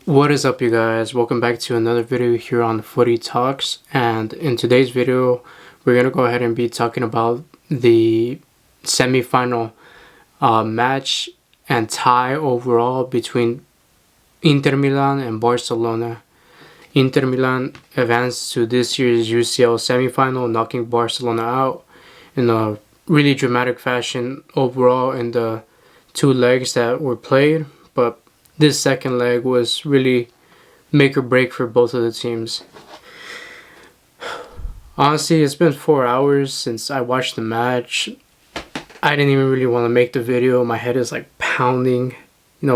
What is up, you guys? Welcome back to another video here on Footy Talks, and in today's video we're gonna go ahead and be talking about the semi-final match and tie overall between Inter Milan and Barcelona. Inter Milan advanced to this year's UCL Semi Final, knocking Barcelona out in a really dramatic fashion overall in the two legs that were played, but this second leg was really make or break for both of the teams. Honestly, it's been 4 hours since I watched the match. I didn't even really want to make the video. My head is like pounding,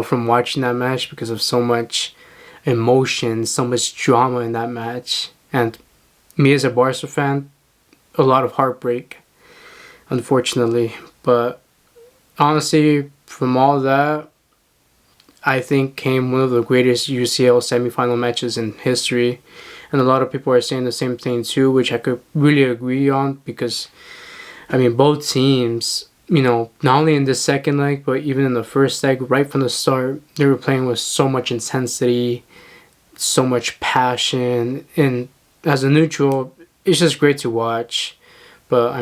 from watching that match because of so much emotion, so much drama in that match. And me as a Barca fan, a lot of heartbreak, unfortunately. But honestly, from all that, I think came one of the greatest UCL semi-final matches in history, and a lot of people are saying the same thing too, which I could really agree on, because both teams, not only in the second leg but even in the first leg, right from the start, they were playing with so much intensity, so much passion, and as a neutral, it's just great to watch. But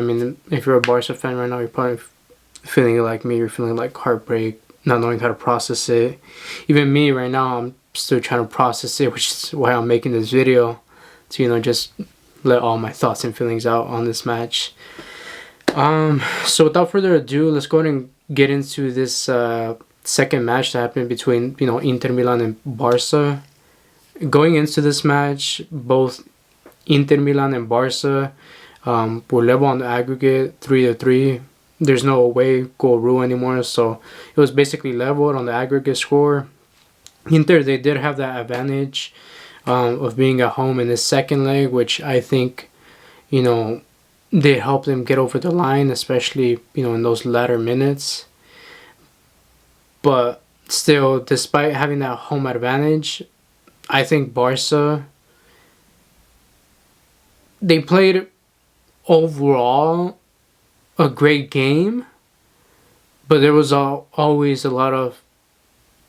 if you're a Barca fan right now, you're probably feeling like me, you're feeling like heartbreak, not knowing how to process it. Even me right now, I'm still trying to process it, which is why I'm making this video, to just let all my thoughts and feelings out on this match. So without further ado, let's go ahead and get into this second match that happened between Inter Milan and Barca. Going into this match, both Inter Milan and Barca were level on the aggregate, 3-3. There's no away goal rule anymore, so it was basically leveled on the aggregate score. Inter, they did have that advantage of being at home in the second leg, which I think, they helped them get over the line, especially, in those latter minutes. But still, despite having that home advantage, I think Barca, they played overall a great game, but there was always a lot of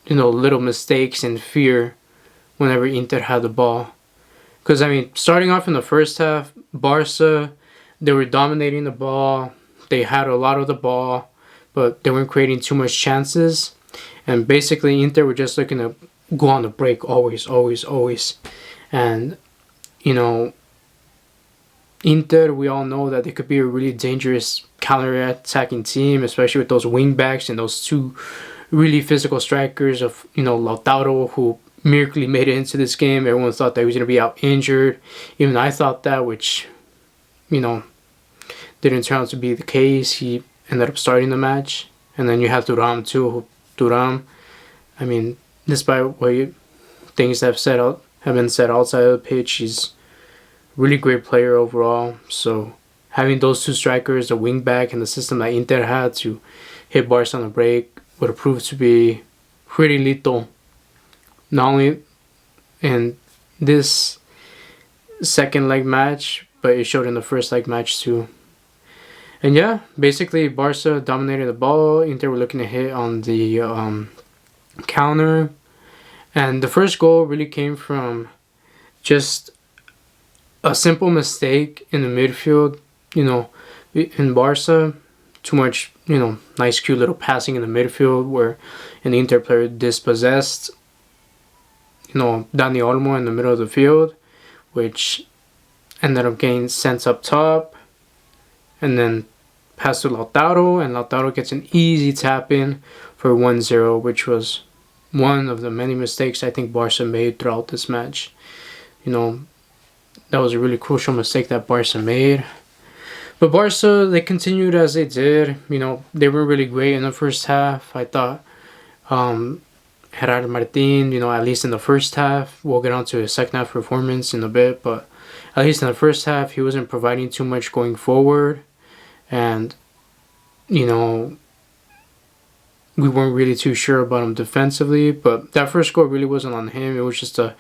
little mistakes and fear whenever Inter had the ball. Because starting off in the first half, Barca, they were dominating the ball, they had a lot of the ball, but they weren't creating too much chances, and basically Inter were just looking to go on the break always. And Inter, we all know that they could be a really dangerous counter-attacking team, especially with those wing backs and those two really physical strikers of Lautaro, who miraculously made it into this game. Everyone thought that he was going to be out injured. Even I thought that, which didn't turn out to be the case. He ended up starting the match. And then you have Thuram too. Thuram, despite what things have been said outside of the pitch, he's really great player overall. So having those two strikers, the wing back, and the system that Inter had to hit Barca on the break would have proved to be pretty lethal, not only in this second leg match, but it showed in the first leg match too. And yeah, basically Barca dominated the ball. Inter were looking to hit on the counter, and the first goal really came from just a simple mistake in the midfield, in Barca. Too much, nice cute little passing in the midfield where an Inter player dispossessed, Dani Olmo in the middle of the field, which ended up getting sent up top, and then passed to Lautaro, and Lautaro gets an easy tap in for 1-0, which was one of the many mistakes I think Barca made throughout this match. That was a really crucial mistake that Barca made. But Barca, they continued as they did. They were really great in the first half. I thought Gerard Martin, at least in the first half, we'll get on to his second half performance in a bit, but at least in the first half, he wasn't providing too much going forward. And, we weren't really too sure about him defensively, but that first goal really wasn't on him. It was just a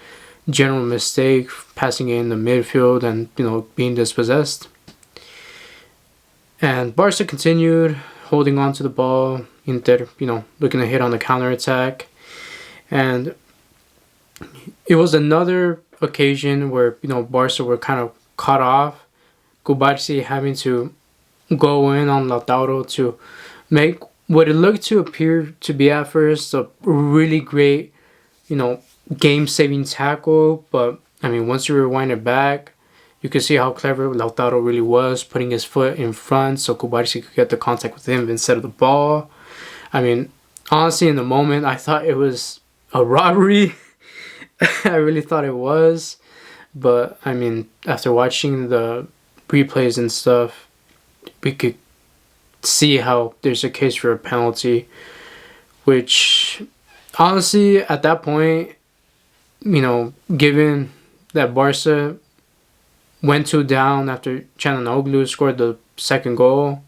general mistake, passing it in the midfield and, being dispossessed. And Barca continued holding on to the ball. Inter, looking to hit on the counter attack. And it was another occasion where, Barca were kind of cut off. Kubarsi having to go in on Lautaro to make what it looked to appear to be at first a really great, game-saving tackle. But, once you rewind it back, you can see how clever Lautaro really was, putting his foot in front so Kubarsi could get the contact with him instead of the ball. Honestly, in the moment, I thought it was a robbery. I really thought it was. But, after watching the replays and stuff, we could see how there's a case for a penalty. Which, honestly, at that point, given that Barca went 2 down after Çalhanoğlu scored the second goal,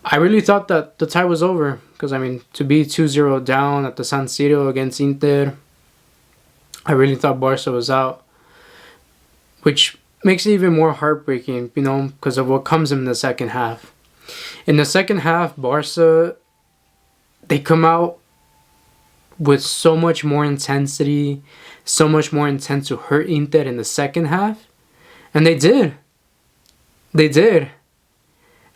I really thought that the tie was over. Because, to be 2-0 down at the San Siro against Inter, I really thought Barca was out. Which makes it even more heartbreaking, because of what comes in the second half. In the second half, Barca, they come out with so much more intensity, so much more intent to hurt Inter in the second half. And they did. They did.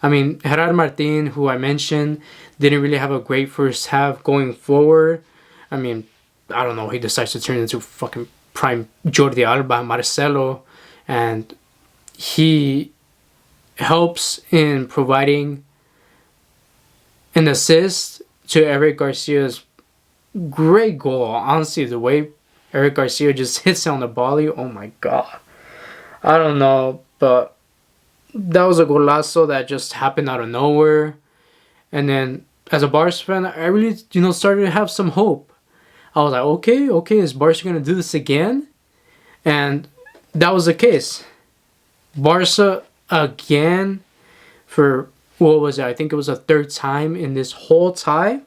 Gerard Martin, who I mentioned, didn't really have a great first half going forward. I don't know, he decides to turn into fucking prime Jordi Alba, Marcelo, and he helps in providing an assist to Eric Garcia's great goal. Honestly, the way Eric Garcia just hits it on the volley, oh my god. I don't know, but that was a golazo that just happened out of nowhere. And then, as a Barca fan, I really, started to have some hope. I was like, okay, is Barca going to do this again? And that was the case. Barca, again, for, what was it? I think it was the 3rd time in this whole tie.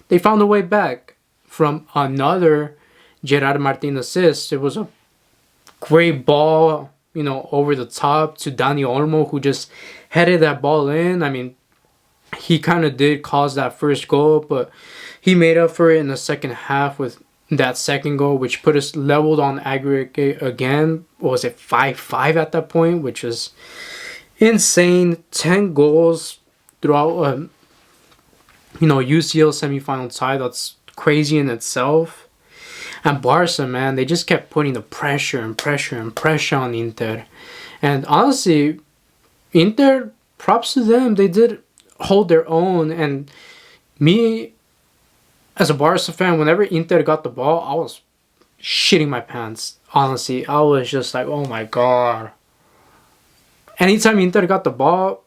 They found a way back from another Gerard Martin assist. It was a great ball, over the top to Dani Olmo, who just headed that ball in. He kind of did cause that first goal, but he made up for it in the second half with that second goal, which put us leveled on aggregate again. What was it, 5-5 at that point, which was insane. 10 goals throughout UCL Semi Final tie. That's crazy in itself. And Barca, man, they just kept putting the pressure on Inter. And honestly, Inter, props to them. They did hold their own. And me, as a Barca fan, whenever Inter got the ball, I was shitting my pants. Honestly, I was just like, oh my god. Anytime Inter got the ball,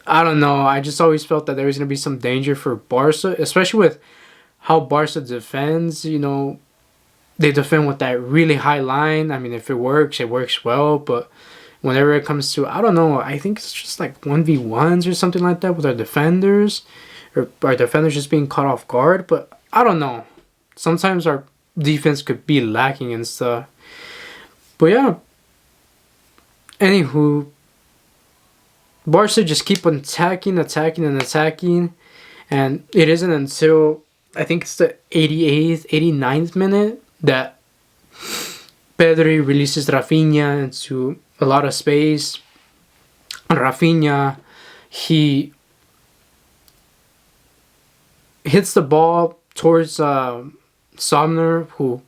I don't know. I just always felt that there was going to be some danger for Barca, especially with how Barca defends. They defend with that really high line. If it works well. But whenever it comes to, I don't know, I think it's just like 1v1s or something like that with our defenders. Or our defenders just being caught off guard. But I don't know. Sometimes our defense could be lacking and stuff. But yeah. Anywho, Barca just keep on attacking. And it isn't until, I think it's the 88th, 89th minute that Pedri releases Rafinha into a lot of space. And Rafinha, he hits the ball towards Sommer, who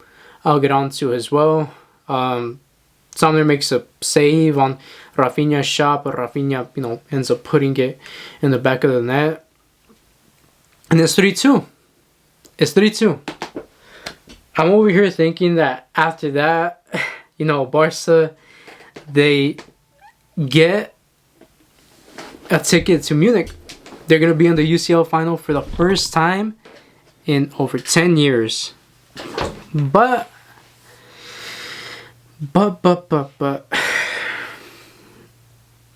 I'll get on to as well. Sommer makes a save on Rafinha's shot, but Rafinha, ends up putting it in the back of the net. And it's 3-2. It's 3-2. I'm over here thinking that after that, Barca, they get a ticket to Munich. They're going to be in the UCL final for the first time in over 10 years. But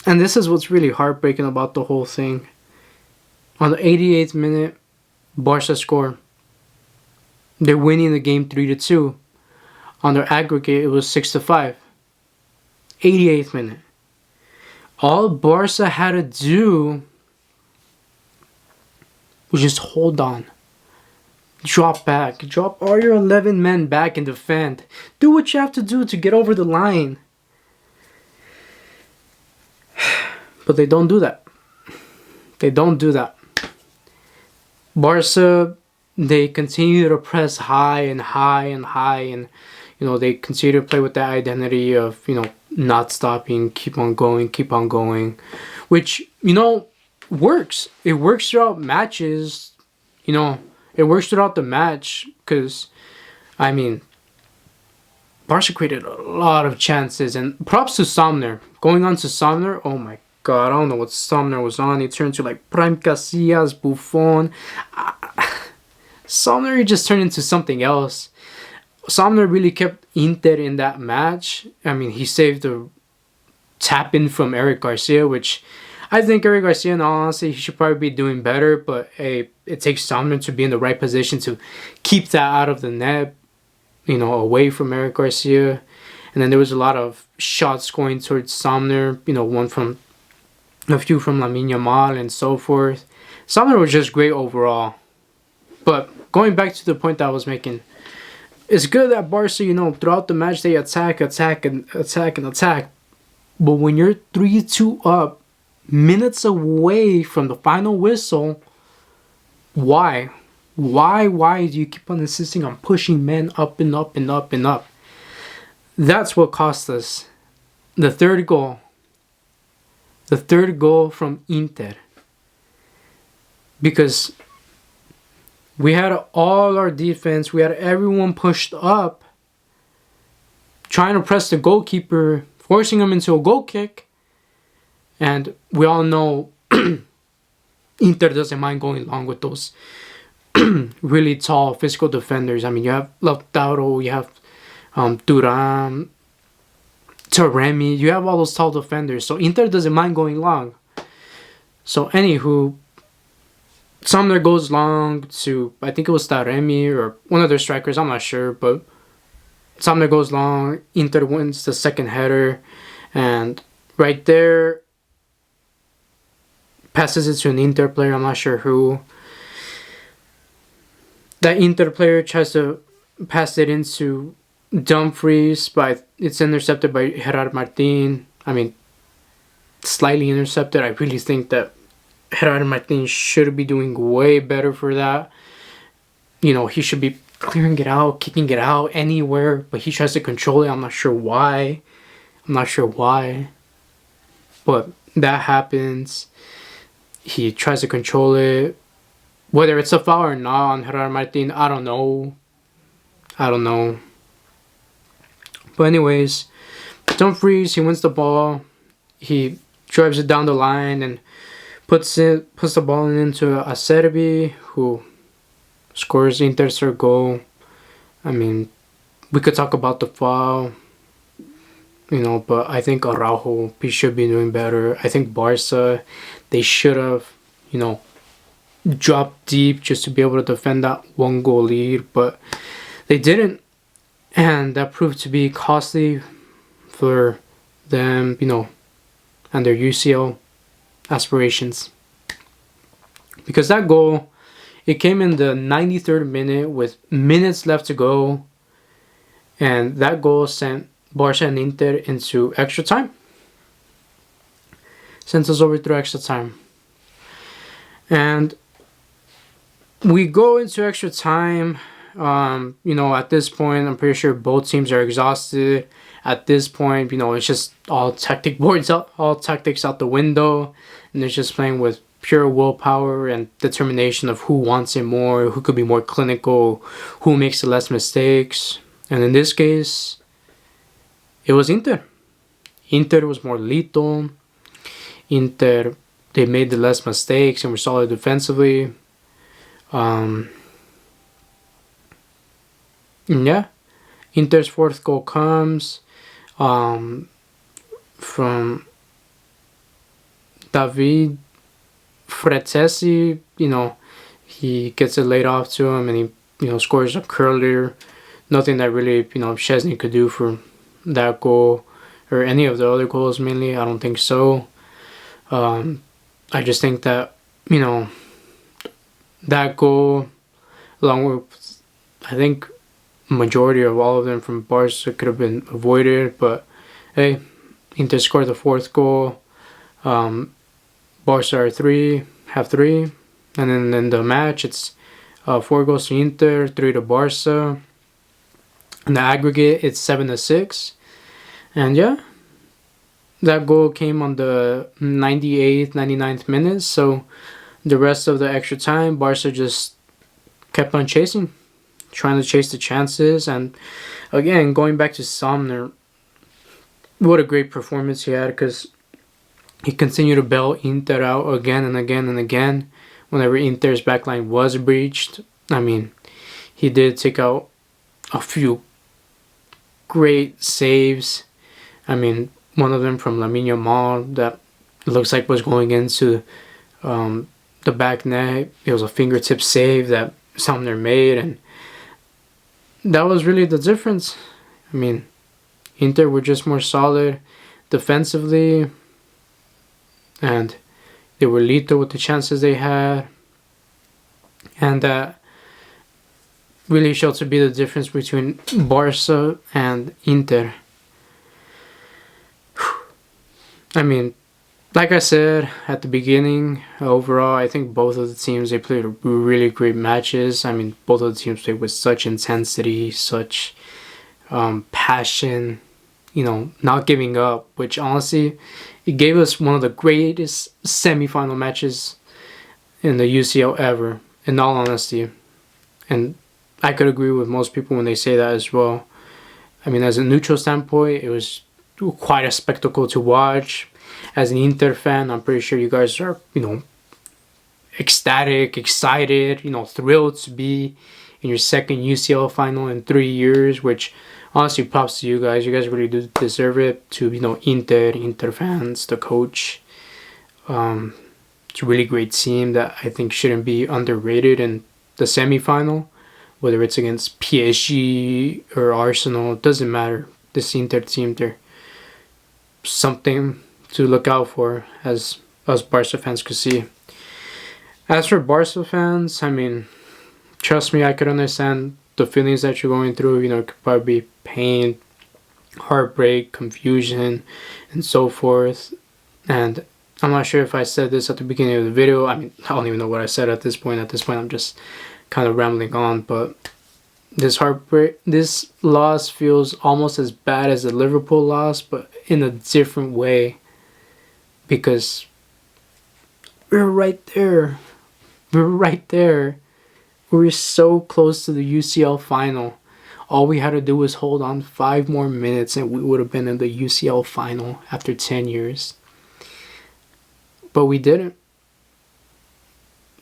and this is what's really heartbreaking about the whole thing. On the 88th minute, Barca score. They're winning the game 3-2. On their aggregate, it was 6-5. 88th minute. All Barca had to do was just hold on. Drop back. Drop all your 11 men back and defend. Do what you have to do to get over the line. But they don't do that. They don't do that. Barca, they continue to press high and high and high, and they continue to play with that identity of not stopping, keep on going, which works. It works throughout matches. It works throughout the match because Barca created a lot of chances, and props to Somner. Going on to Somner, oh my God, I don't know what Somner was on. He turned to like Prime Casillas, Buffon. Somner, he just turned into something else. Somner really kept Inter in that match. He saved a tap-in from Eric Garcia, which I think Eric Garcia, in all honesty, he should probably be doing better. But hey, it takes Somner to be in the right position to keep that out of the net, away from Eric Garcia. And then there was a lot of shots going towards Somner, a few from Lamine Yamal and so forth. Somner was just great overall. But going back to the point that I was making, it's good that Barca, throughout the match they attack. But when you're 3-2 up, minutes away from the final whistle, why? Why do you keep on insisting on pushing men up and up and up and up? That's what cost us the third goal. The third goal from Inter. Because we had all our defense, we had everyone pushed up, trying to press the goalkeeper, forcing him into a goal kick. And we all know Inter doesn't mind going long with those really tall physical defenders. You have Lautaro, you have Thuram, Taremi, you have all those tall defenders. So Inter doesn't mind going long. So anywho, Somner goes long to, I think it was Taremi or one of their strikers, I'm not sure. But Somner goes long, Inter wins the second header. And right there, passes it to an Inter player, I'm not sure who. That Inter player tries to pass it into Dumfries, but it's intercepted by Gerard Martin. Slightly intercepted. I really think that Gerard Martin should be doing way better for that. He should be clearing it out, kicking it out anywhere, but he tries to control it. I'm not sure why. But that happens. He tries to control it. Whether it's a foul or not on Gerard Martin, I don't know. But anyways, Dumfries, he wins the ball. He drives it down the line and puts the ball into Acerbi, who scores Inter's third goal. We could talk about the foul, but I think Araujo, he should be doing better. I think Barca, they should have, dropped deep just to be able to defend that one goal lead, but they didn't. And that proved to be costly for them, and their UCL aspirations. Because that goal, it came in the 93rd minute with minutes left to go. And that goal sent Barca and Inter into extra time. Sent us over through extra time. And we go into extra time. At this point, I'm pretty sure both teams are exhausted. At this point, it's just all tactics out the window, and they're just playing with pure willpower and determination of who wants it more, who could be more clinical, who makes the less mistakes. And in this case, it was Inter. Inter was more lethal. Inter, they made the less mistakes and were solid defensively. Yeah, Inter's fourth goal comes from David Frattesi. He gets it laid off to him, and he scores a curler. Nothing that really Szczesny could do for that goal or any of the other goals. Mainly, I don't think so. I just think that that goal along with, I think, majority of all of them from Barca could have been avoided. But hey, Inter scored the fourth goal. Barca are have three, and then in the match it's 4 goals to Inter, 3 to Barca. In the aggregate, it's 7-6, and yeah, that goal came on the 98th, 99th minute. So the rest of the extra time, Barca just kept on chasing, trying to chase the chances. And again, going back to Sommer, what a great performance he had, because he continued to bail Inter out again and again and again whenever Inter's backline was breached. I mean, he did take out a few great saves. I mean, one of them from Lamine Yamal that looks like was going into the back net. It was a fingertip save that Sommer made, and that was really the difference. I mean, Inter were just more solid defensively, and they were lethal with the chances they had, and that really showed to be the difference between Barca and Inter. I mean, like I said at the beginning, overall, I think both of the teams, they played really great matches. I mean, both of the teams played with such intensity, such passion, not giving up, which honestly, it gave us one of the greatest semi-final matches in the UCL ever, in all honesty. And I could agree with most people when they say that as well. I mean, as a neutral standpoint, it was quite a spectacle to watch. As an Inter fan, I'm pretty sure you guys are, ecstatic, excited, thrilled to be in your second UCL final in 3 years, which honestly, props to you guys. You guys really do deserve it. To, Inter fans, the coach. It's a really great team that I think shouldn't be underrated in the semi-final. Whether it's against PSG or Arsenal, it doesn't matter. This Inter team, they're something to look out for, as us Barca fans could see. As for Barca fans, I mean, trust me, I could understand the feelings that you're going through. It could probably be pain, heartbreak, confusion, and so forth. And I'm not sure if I said this at the beginning of the video. I mean, I don't even know what I said at this point. At this point, I'm just kind of rambling on. But this loss feels almost as bad as the Liverpool loss, but in a different way, because we're right there. We're right there. We were so close to the UCL final. All we had to do was hold on 5 more minutes and we would have been in the UCL final after 10 years. But we didn't.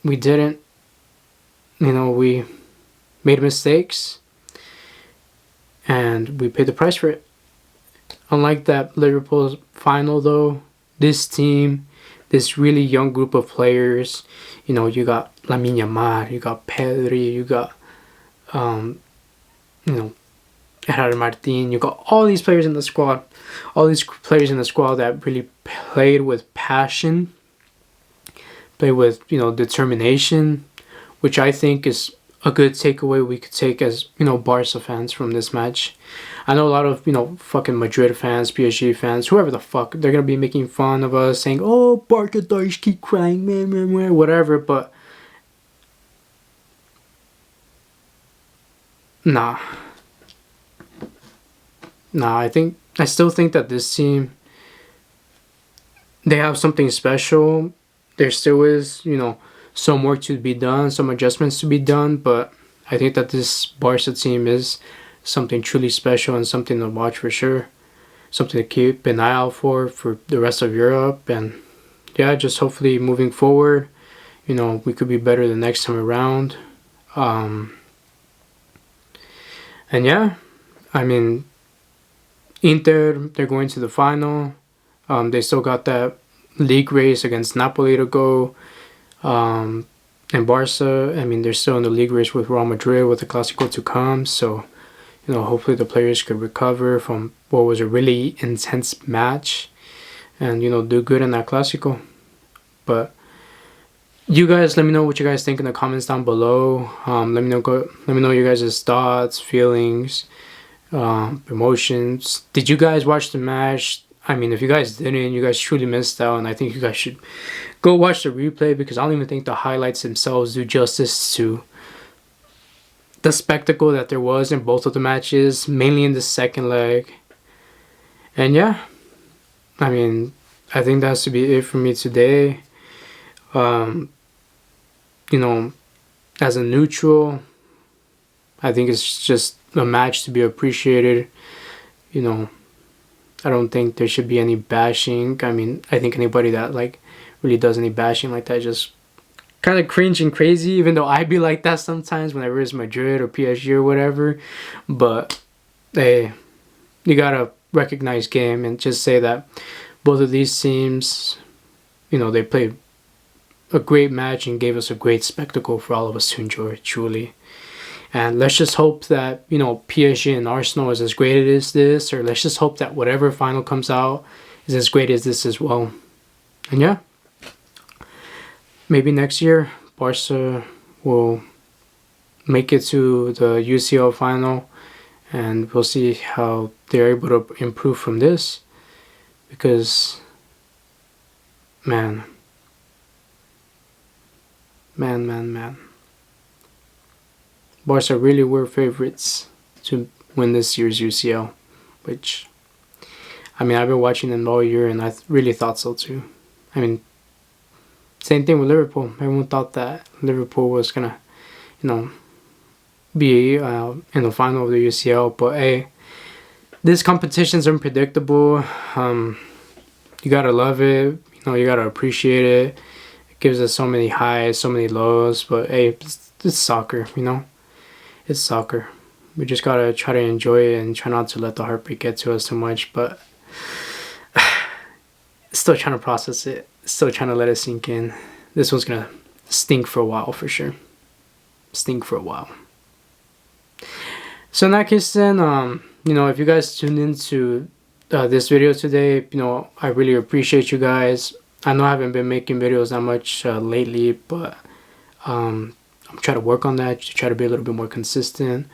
We didn't. We made mistakes and we paid the price for it. Unlike that Liverpool final, though, this team, this really young group of players, you got Lamine Yamal, you got Pedri, you got, Gerard Martin, you got all these players in the squad, that really played with passion, played with, determination, which I think is a good takeaway we could take as, Barca fans from this match. I know a lot of, fucking Madrid fans, PSG fans, whoever the fuck, they're going to be making fun of us, saying, oh, Barca does keep crying, whatever, but nah, I still think that this team, they have something special. There still is, some work to be done, some adjustments to be done, but I think that this Barca team is something truly special and something to watch for sure. Something to keep an eye out for the rest of Europe. And yeah, just hopefully moving forward, we could be better the next time around. And yeah, I mean, Inter, they're going to the final. They still got that league race against Napoli to go. And Barca, I mean, they're still in the league race with Real Madrid with the Clásico to come. So, hopefully the players could recover from what was a really intense match and, do good in that Clásico. But You guys, let me know what you guys think in the comments down below. Let me know your guys' thoughts, feelings, emotions. Did you guys watch the match? I mean, if you guys didn't, you guys truly missed out, and I think you guys should go watch the replay, because I don't even think the highlights themselves do justice to the spectacle that there was in both of the matches, mainly in the second leg. And yeah, I mean, I think that has to be it for me today. You know, as a neutral, I think it's just a match to be appreciated. You know, I don't think there should be any bashing. I mean, I think anybody that like really does any bashing like that just kind of cringe and crazy, even though I be like that sometimes whenever it's Madrid or PSG or whatever. But hey, you gotta recognize game and just say that both of these teams, you know, they played a great match and gave us a great spectacle for all of us to enjoy, truly. And let's just hope that, you know, PSG and Arsenal is as great as this, or let's just hope that whatever final comes out is as great as this as well. And yeah, maybe next year Barca will make it to the UCL final, and we'll see how they're able to improve from this. Because, man. Barca really were favorites to win this year's UCL, which, I mean, I've been watching them all year, and I really thought so too. I mean, same thing with Liverpool. Everyone thought that Liverpool was gonna, you know, be in the final of the UCL, but hey, this competition's unpredictable. You gotta love it. You know, you gotta appreciate it. It gives us so many highs, so many lows. But hey, it's soccer. You know, it's soccer. We just gotta try to enjoy it and try not to let the heartbreak get to us too much. But still trying to process it. Still trying to let it sink in. This one's gonna stink for a while for sure. Stink for a while. So in that case, then, you know, if you guys tuned into this video today, you know, I really appreciate you guys. I know I haven't been making videos that much lately, but I'm trying to work on that to try to be a little bit more consistent.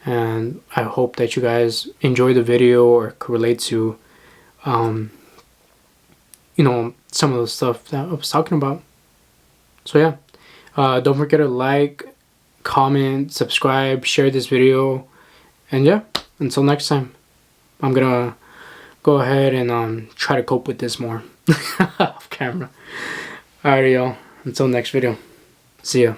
And I hope that you guys enjoy the video or could relate to, you know, some of the stuff that I was talking about. So yeah, don't forget to like, comment, subscribe, share this video. And yeah, until next time, I'm gonna go ahead and try to cope with this more off camera. Alright, y'all. Until next video. See ya.